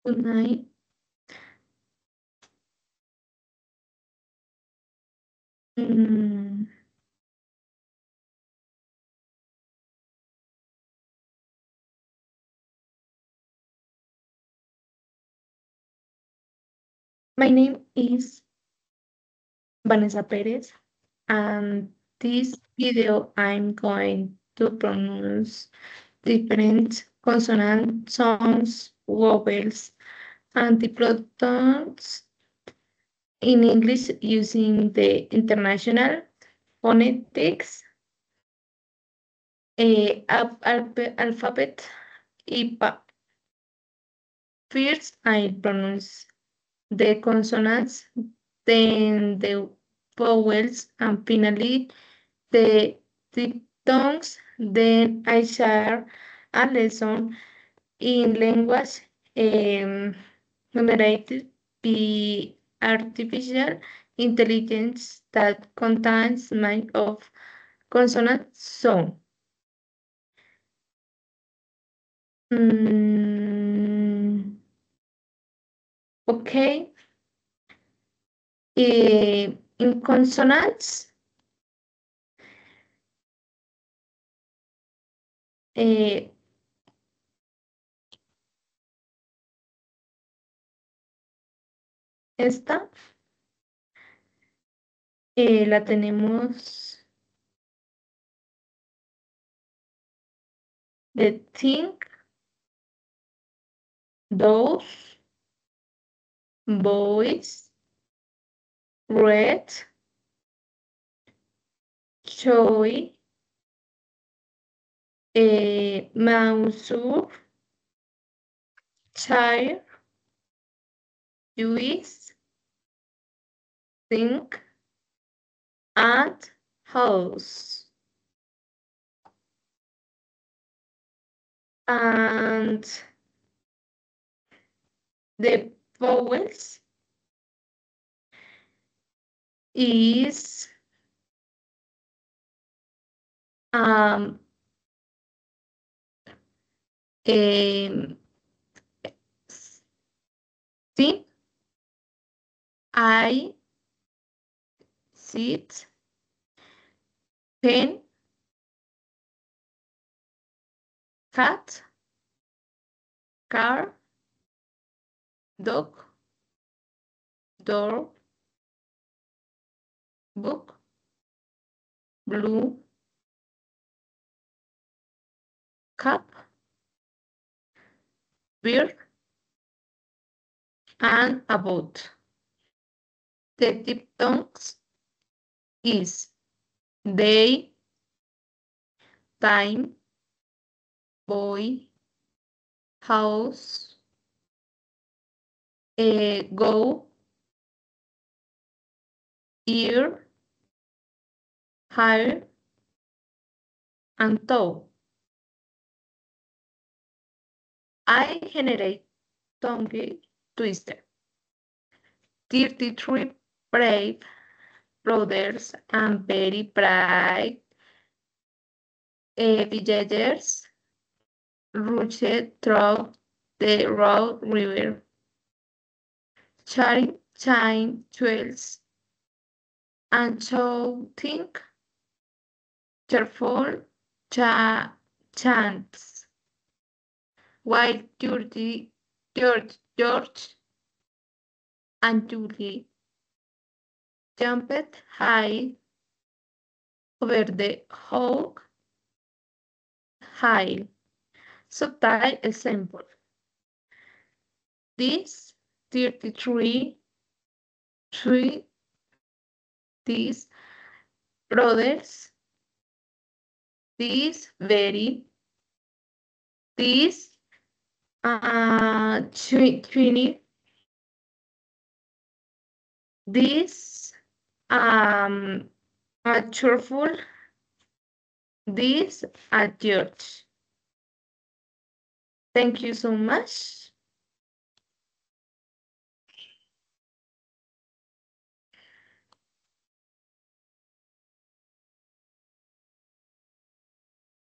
Good night. Mm, my name is Vanessa Perez, and this video I'm going to pronounce different consonant sounds, vowels, and diphthongs in English using the International Phonetics alphabet. IPA. First, I pronounce the consonants, then the vowels, and finally the diphthongs. Then I share a lesson in language generated by artificial intelligence that contains many of consonant sound. Mm, okay. In consonants, eh, esta la tenemos de think, those, boys, red, joy, mouse, child, Jewish, think, and house. And the vowels is um, um, C, I, sit, pen, cat, car, dog, door, book, blue, cup, beer, and about. The diphthongs is day, time, boy, house, go, ear, hire, and toe. I generate tongue twister. 33 brave brothers and very bright villagers rushed through the Road River, sharing time jewels and shouting cheerful chants, while George and Julie jumped high over the hog hill. Subtle example. These 33 three these brothers, these very, these 20, this cheerful, this at church. Thank you so much.